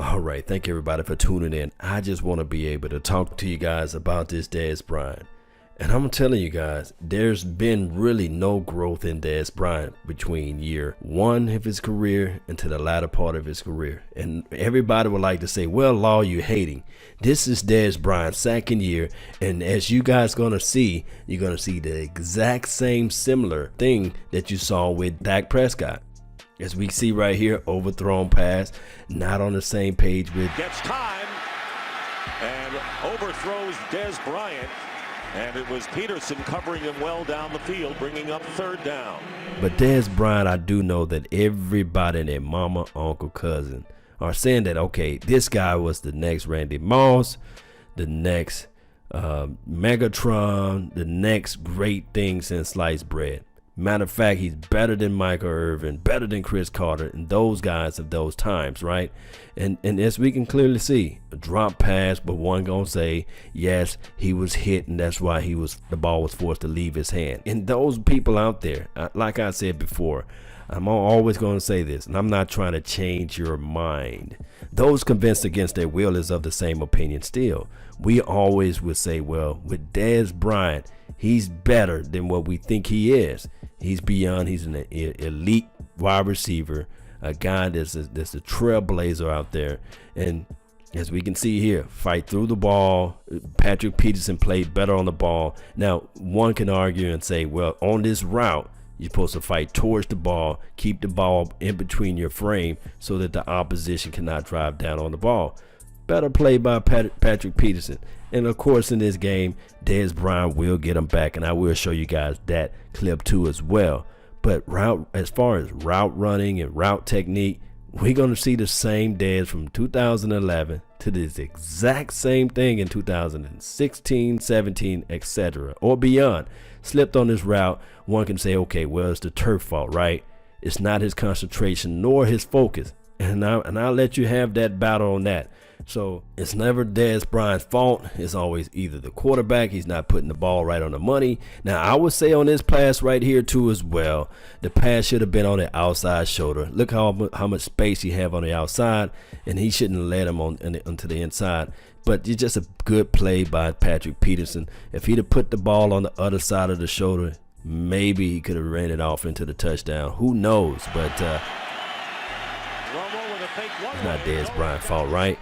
All right, thank you everybody for tuning in. I just want to be able to talk to you guys about this Dez Bryant. And I'm telling you guys, there's been really no growth in Dez Bryant between year one of his career and to the latter part of his career. And everybody would like to say, well, Law, you hating. This is Dez Bryant's second year. And as you guys gonna see, you're gonna see the exact same similar thing that you saw with Dak Prescott. As we see right here, overthrown pass, not on the same page with. Gets time and overthrows Dez Bryant. And it was Peterson covering him well down the field, bringing up third down. But Dez Bryant, I do know that everybody and their mama, uncle, cousin are saying that, okay, this guy was the next Randy Moss, the next Megatron, the next great thing since sliced bread. Matter of fact, he's better than Michael Irvin, better than Chris Carter, and those guys of those times, right? And as we can clearly see, a drop pass, but one gonna say, yes, he was hit, and that's why the ball was forced to leave his hand. And those people out there, like I said before, I'm always going to say this, and I'm not trying to change your mind. Those convinced against their will is of the same opinion still. We always would say, well, with Dez Bryant, he's better than what we think he is. He's beyond, he's an elite wide receiver, a guy that's a trailblazer out there. And as we can see here, fight through the ball. Patrick Peterson played better on the ball. Now, one can argue and say, well, on this route, you're supposed to fight towards the ball, keep the ball in between your frame so that the opposition cannot drive down on the ball. Better play by Patrick Peterson. And of course, in this game, Dez Bryant will get him back, and I will show you guys that clip too as well. But as far as route running and route technique, we're going to see the same Dez from 2011 to this exact same thing in 2016, 17, etc. or beyond. Slipped on this route, one can say, okay, well, it's the turf fault, right? It's not his concentration nor his focus. And I'll let you have that battle on that. So it's never Dez Bryant's fault. It's always either the quarterback. He's not putting the ball right on the money. Now, I would say on this pass right here too as well, the pass should have been on the outside shoulder. Look how much space he have on the outside, and he shouldn't have let him onto the inside. But it's just a good play by Patrick Peterson. If he'd have put the ball on the other side of the shoulder, maybe he could have ran it off into the touchdown. Who knows? But it's not Dez Bryant's fault, right?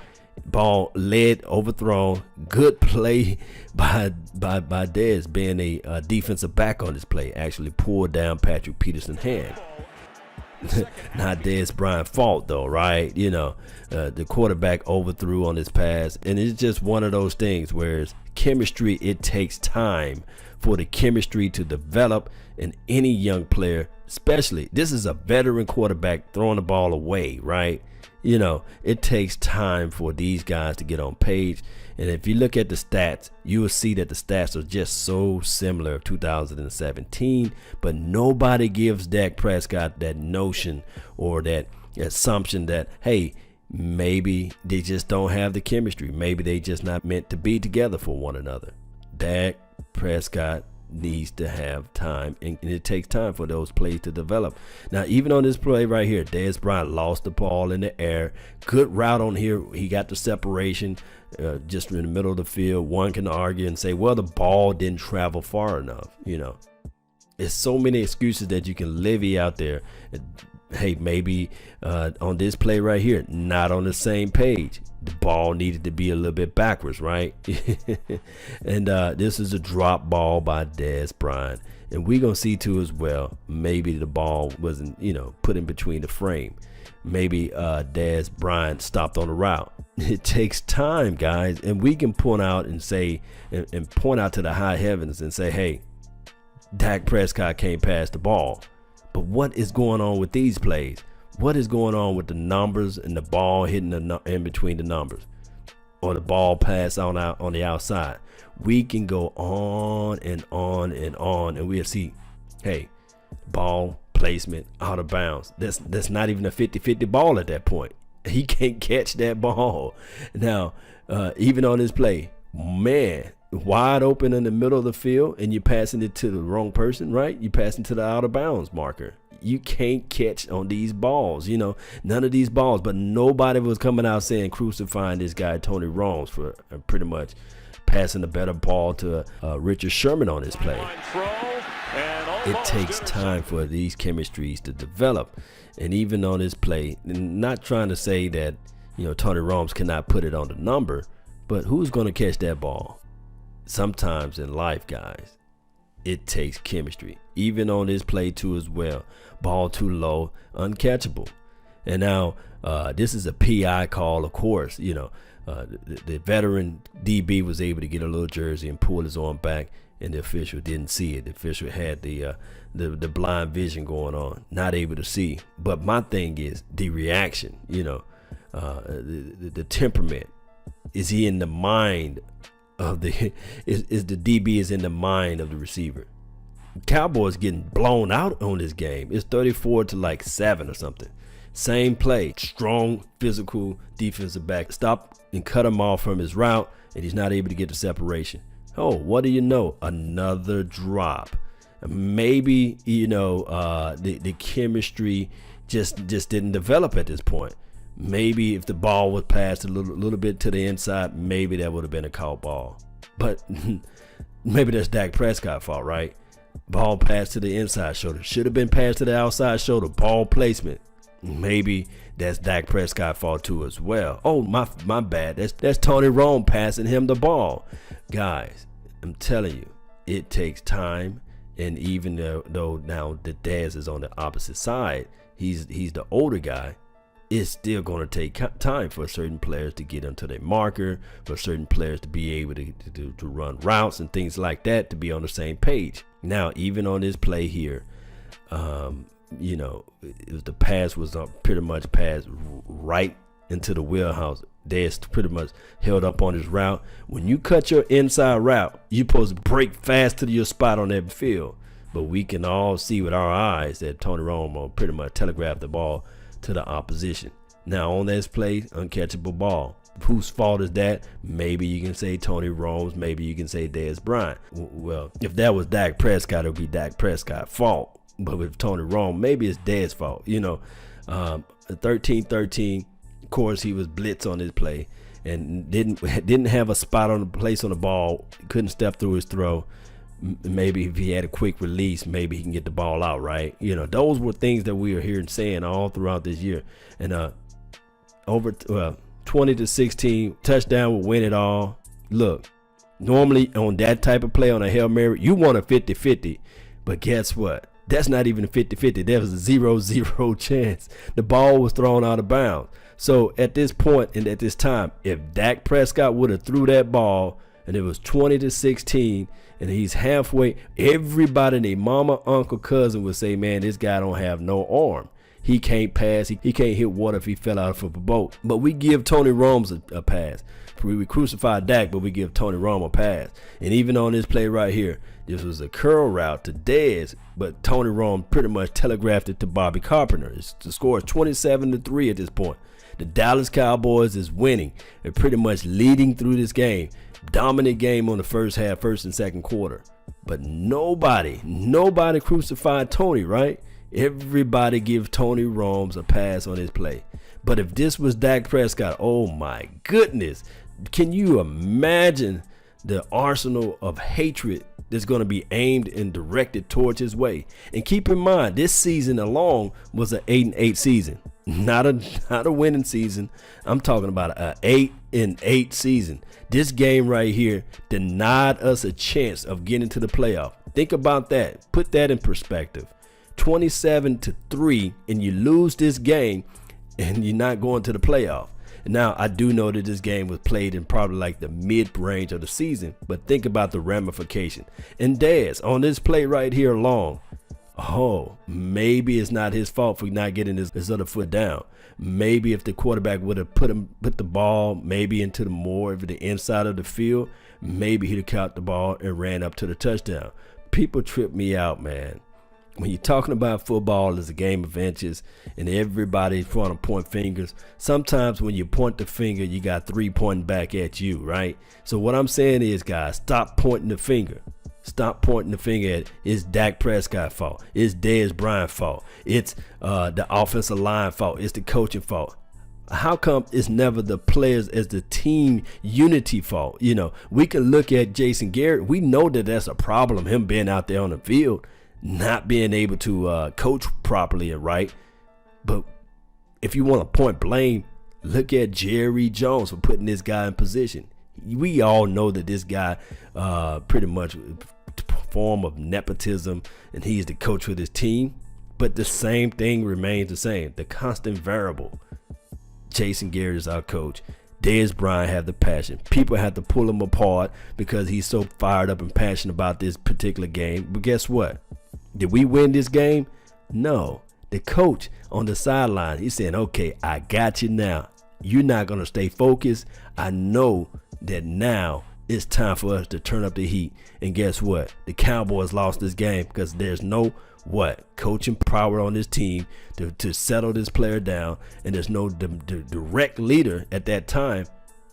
Ball led, overthrown, good play by Dez, being a defensive back on this play, actually pulled down Patrick Peterson's hand. Not Dez Bryant's fault though, right? You know, the quarterback overthrew on this pass, and it's just one of those things where it's chemistry. It takes time for the chemistry to develop in any young player, especially this is a veteran quarterback throwing the ball away, right? You know, it takes time for these guys to get on page. And if you look at the stats, you will see that the stats are just so similar of 2017. But nobody gives Dak Prescott that notion or that assumption that, hey, maybe they just don't have the chemistry. Maybe they just not meant to be together for one another. Dak Prescott needs to have time, and it takes time for those plays to develop. Now, even on this play right here, Dez Bryant lost the ball in the air. Good route on here. He got the separation just in the middle of the field. One can argue and say, well, the ball didn't travel far enough. You know, there's so many excuses that you can levy out there. Hey, maybe on this play right here, not on the same page. The ball needed to be a little bit backwards, right? And this is a drop ball by Dez Bryant. And we're going to see too as well, maybe the ball wasn't, put in between the frame. Maybe Dez Bryant stopped on the route. It takes time, guys. And we can point out and say, and point out to the high heavens and say, hey, Dak Prescott can't pass the ball. But what is going on with these plays? What is going on with the numbers and the ball hitting in between the numbers, or the ball pass on the outside? We can go on and on and on, and we'll see, hey, ball placement out of bounds. That's not even a 50-50 ball at that point. He can't catch that ball. Now, even on this play, man, wide open in the middle of the field, and you're passing it to the wrong person, right? You're passing to the out of bounds marker. you can't catch on these balls. None of these balls. But nobody was coming out saying crucifying this guy Tony Romo for pretty much passing the better ball to Richard Sherman on this play. It takes time for these chemistries to develop. And even on this play, not trying to say that Tony Romo cannot put it on the number, but who's going to catch that ball? Sometimes in life, guys, it takes chemistry. Even on this play too as well. Ball too low, uncatchable. And now this is a PI call, of course. The veteran DB was able to get a little jersey and pull his arm back, and the official didn't see it. The official had the blind vision going on, not able to see. But my thing is the reaction, the temperament. Is he in the mind of is the DB is in the mind of the receiver? Cowboys getting blown out on this game. It's 34-7 or something. Same play, strong physical defensive back. Stop and cut him off from his route, and he's not able to get the separation. Oh, what do you know? Another drop. Maybe the chemistry just didn't develop at this point. Maybe if the ball was passed a little bit to the inside, maybe that would have been a caught ball. But maybe that's Dak Prescott's fault, right? Ball passed to the inside shoulder. Should have been passed to the outside shoulder. Ball placement. Maybe that's Dak Prescott's fault too as well. Oh, my bad. That's Tony Romo passing him the ball. Guys, I'm telling you, it takes time. And even though now the Dez is on the opposite side, he's the older guy. It's still going to take time for certain players to get into their marker, for certain players to be able to run routes and things like that, to be on the same page. Now, even on this play here, the pass was pretty much passed right into the wheelhouse. Dez pretty much held up on his route. When you cut your inside route, you're supposed to break fast to your spot on that field. But we can all see with our eyes that Tony Romo pretty much telegraphed the ball to the opposition. Now on this play, uncatchable ball. Whose fault is that? Maybe you can say Tony Romo, maybe you can say Dez Bryant. Well, if that was Dak Prescott, it would be Dak Prescott's fault. But with Tony Romo, maybe it's Dez's fault. 13-13, of course he was blitz on this play and didn't have a spot on the place on the ball, couldn't step through his throw. Maybe if he had a quick release, maybe he can get the ball out, right? Those were things that we are hearing saying all throughout this year. And over 20-16, touchdown will win it all. Look, normally on that type of play on a Hail Mary, you want a 50-50. But guess what? That's not even a 50-50. There was a 0-0 chance. The ball was thrown out of bounds. So at this point and at this time, if Dak Prescott would have threw that ball and it was 20-16, and he's halfway, everybody, their mama, uncle, cousin would say, man, this guy don't have no arm. He can't pass. He can't hit water if he fell out of a boat. But we give Tony Romo a pass. We crucify Dak, but we give Tony Romo a pass. And even on this play right here, this was a curl route to Dez, but Tony Romo pretty much telegraphed it to Bobby Carpenter. The score is 27-3 at this point. The Dallas Cowboys is winning. They're pretty much leading through this game. Dominant game on the first and second quarter. But nobody crucified Tony, right? Everybody give Tony Romo a pass on his play. But if this was Dak Prescott, oh my goodness. Can you imagine the arsenal of hatred that's going to be aimed and directed towards his way? And keep in mind, this season alone was an 8-8 season. Not a winning season. I'm talking about an 8-8 season. This game right here denied us a chance of getting to the playoff. Think about that. Put that in perspective. 27-3, and you lose this game, and you're not going to the playoff. Now, I do know that this game was played in probably like the mid-range of the season, but think about the ramification. And Dez, on this play right here alone, maybe it's not his fault for not getting his other foot down. Maybe if the quarterback would have put the ball maybe into the more of the inside of the field, maybe he'd have caught the ball and ran up to the touchdown. People trip me out, man. When you're talking about football as a game of inches and everybody's trying to point fingers, sometimes when you point the finger, you got three pointing back at you, right? So what I'm saying is, guys, stop pointing the finger. Stop pointing the finger at it. It's Dak Prescott's fault. It's Dez Bryant's fault. It's the offensive line fault. It's the coaching fault. How come it's never the players as the team unity fault? You know, we can look at Jason Garrett. We know that that's a problem, him being out there on the field, not being able to coach properly and right. But if you want to point blame, look at Jerry Jones for putting this guy in position. We all know that this guy pretty much a form of nepotism, and he's the coach for this team. But the same thing remains the same. The constant variable. Jason Garrett is our coach. Dez Bryant have the passion. People have to pull him apart because he's so fired up and passionate about this particular game. But guess what? Did we win this game? No. The coach on the sideline, he's saying, okay, I got you now. You're not going to stay focused. I know that now it's time for us to turn up the heat. And guess what? The Cowboys lost this game because there's no coaching power on this team to settle this player down, and there's no direct leader at that time,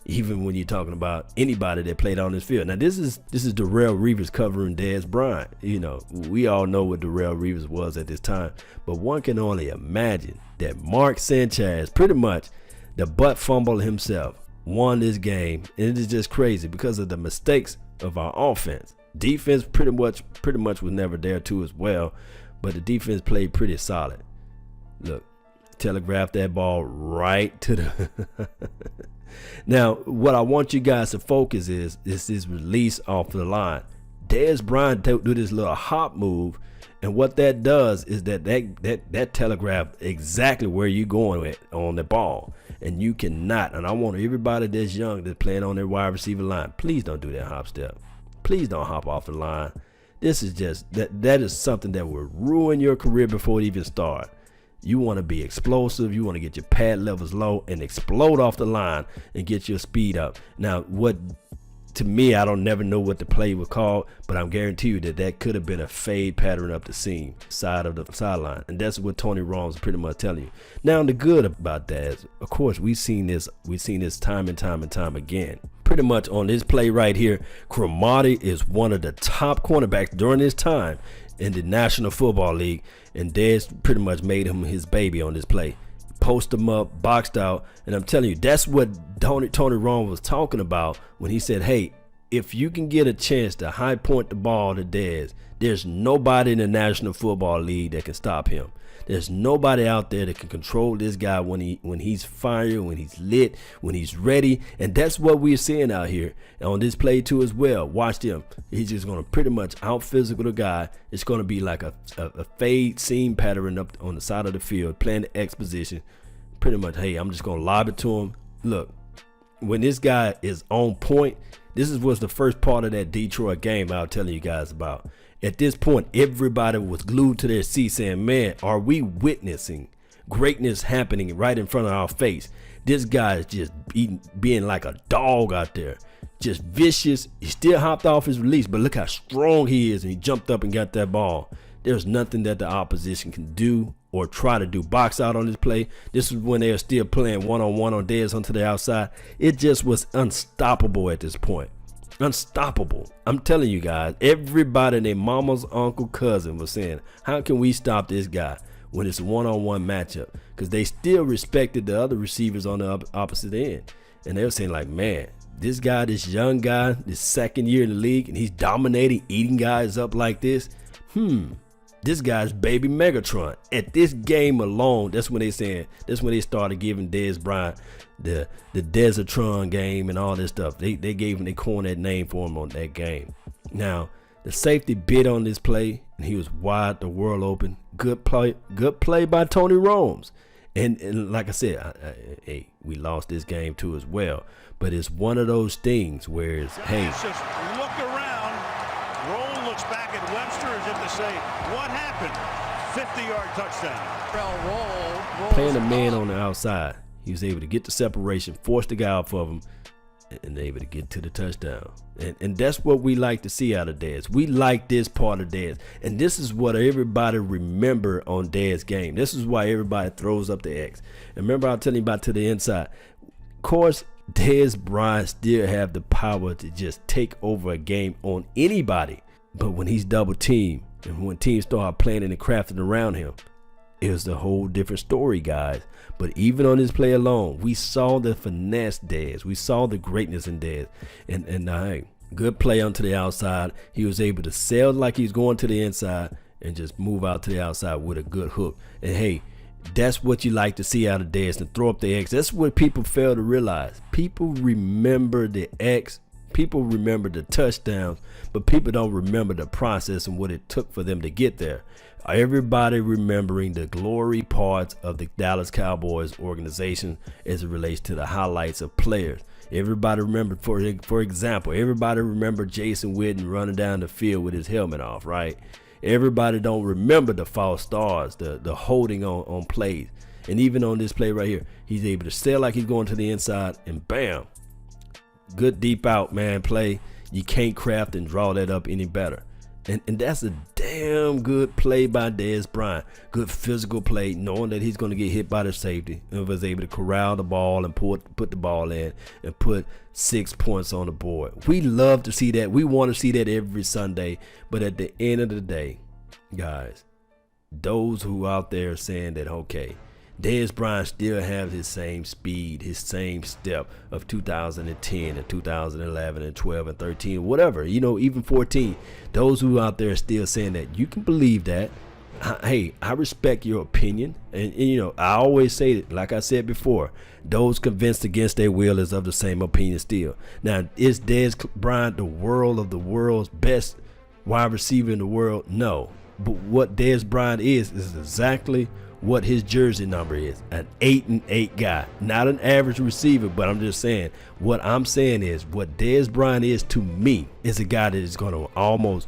even when you're talking about anybody that played on this field. Now this is Darrelle Revis covering Dez Bryant. You know, we all know what Darrelle Revis was at this time, but one can only imagine that Mark Sanchez, pretty much the butt fumble himself, won this game. And it is just crazy because of the mistakes of our offense. Defense pretty much was never there too as well, but the defense played pretty solid. Look, telegraphed that ball right to the Now, what I want you guys to focus is this release off the line. Dez Bryant do this little hop move, and what that does is that telegraph exactly where you're going with on the ball. And you cannot, and I want everybody that's young that's playing on their wide receiver line, please don't do that hop step. Please don't hop off the line. This is just that is something that will ruin your career before it even starts. You want to be explosive. You want to get your pad levels low and explode off the line and get your speed up. Now, to me, I don't never know what the play was called, but I'm guarantee you that could have been a fade pattern up the seam side of the sideline, and that's what Tony Romo is pretty much telling you. Now, the good about that is, of course, we've seen this time and time again. Pretty much on this play right here, Cromartie is one of the top cornerbacks during this time in the National Football League, and Dez pretty much made him his baby on this play. Post him up, boxed out, and I'm telling you, that's what Tony Romo was talking about when he said, hey, if you can get a chance to high point the ball to Dez, there's nobody in the National Football League that can stop him. There's nobody out there that can control this guy when he's fired, when he's lit, when he's ready. And that's what we're seeing out here on this play too as well. Watch him. He's just going to pretty much out physical the guy. It's going to be like a fade seam pattern up on the side of the field, playing the X position. Pretty much, hey, I'm just going to lob it to him. Look, when this guy is on point, this was the first part of that Detroit game I was telling you guys about. At this point, everybody was glued to their seat saying, man, are we witnessing greatness happening right in front of our face? This guy is just being like a dog out there, just vicious. He still hopped off his release, but look how strong he is, and he jumped up and got that ball. There's nothing that the opposition can do or try to do. Box out on this play. This is when they are still playing one-on-one on Dez onto the outside. It just was unstoppable at this point. Unstoppable. I'm telling you guys, everybody, their mama's uncle, cousin was saying, how can we stop this guy when it's a one-on-one matchup? Because they still respected the other receivers on the opposite end. And they were saying like, man, this guy, this young guy, this second year in the league, and he's dominating, eating guys up like this. This guy's baby Megatron. At this game alone, that's when they started giving Dez Bryant the Desert-tron game and all this stuff. They gave him, they coined that name for him on that game. Now, the safety bit on this play, and he was wide the world open. Good play by Tony Romo. And like I said, hey, we lost this game too as well. But it's one of those things where it's, hey. Just look around. Roll looks back at Webster as if to say, what happened? 50-yard touchdown. Roll playing a man on the outside. He was able to get the separation, force the guy off of him, and able to get to the touchdown. And that's what we like to see out of Dez. We like this part of Dez. And this is what everybody remember on Dez game. This is why everybody throws up the X. And remember I was telling you about to the inside. Of course, Dez Bryant still have the power to just take over a game on anybody. But when he's double teamed and when teams start planning and crafting around him, it was a whole different story, guys. But even on this play alone, we saw the finesse Dez. We saw the greatness in Dez. And hey, good play onto the outside. He was able to sail like he's going to the inside and just move out to the outside with a good hook. And hey, that's what you like to see out of Dez, and throw up the X. That's what people fail to realize. People remember the X. People remember the touchdowns, but people don't remember the process and what it took for them to get there. Everybody remembering the glory parts of the Dallas Cowboys organization as it relates to the highlights of players. Everybody remembered, for example, everybody remembered Jason Witten running down the field with his helmet off, right? Everybody don't remember the false starts, the holding on plays. And even on this play right here, he's able to sail like he's going to the inside, and bam, good deep out, man, play. You can't craft and draw that up any better. And that's a damn good play by Dez Bryant. Good physical play, knowing that he's going to get hit by the safety, and was able to corral the ball and put the ball in and put 6 points on the board. We love to see that. We want to see that every Sunday. But at the end of the day, guys, those who out there saying that, okay, Dez Bryant still has his same speed, his same step of 2010 and 2011 and 12 and 13, whatever, even 14. Those who out there still saying that, you can believe that. Hey, I respect your opinion. And I always say it, like I said before, those convinced against their will is of the same opinion still. Now, is Dez Bryant the world's best wide receiver in the world? No. But what Dez Bryant is exactly what his jersey number is, an 8-8 guy, not an average receiver. But I'm just saying, what I'm saying is, what Dez Bryant is to me is a guy that is going to almost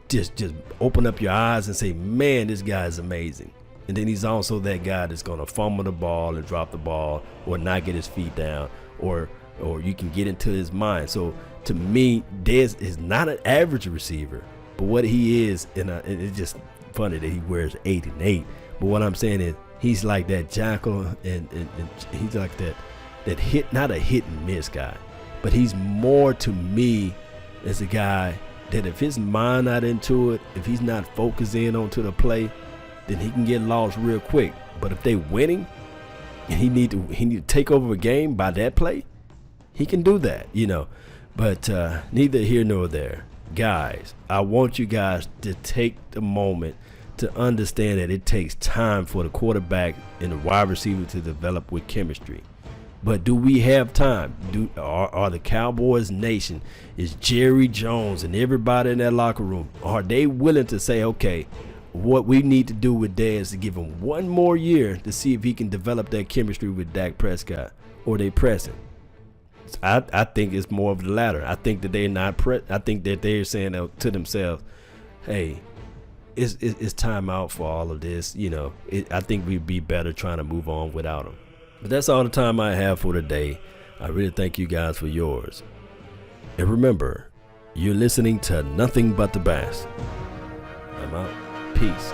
just open up your eyes and say, man, this guy is amazing. And then he's also that guy that's going to fumble the ball and drop the ball, or not get his feet down, or you can get into his mind. So to me, Dez is not an average receiver, but what he is, and it's just funny that he wears 8-8. But what I'm saying is, he's like that jackal, and he's like that hit, not a hit and miss guy, but he's more to me as a guy that if his mind not into it, if he's not focused in onto the play, then he can get lost real quick. But if they winning and he need to take over a game by that play, he can do that, But neither here nor there. Guys, I want you guys to take the moment to understand that it takes time for the quarterback and the wide receiver to develop with chemistry. But do we have time? Are the Cowboys nation, is Jerry Jones and everybody in that locker room, are they willing to say, okay, what we need to do with Dez is to give him one more year to see if he can develop that chemistry with Dak Prescott, or they pressing? I think it's more of the latter. I think that they're not I think that they're saying to themselves, hey, it's time out for all of this. I think we'd be better trying to move on without him. But that's all the time I have for today. I really thank you guys for yours. And remember, you're listening to Nothing But the Best. I'm out. Peace.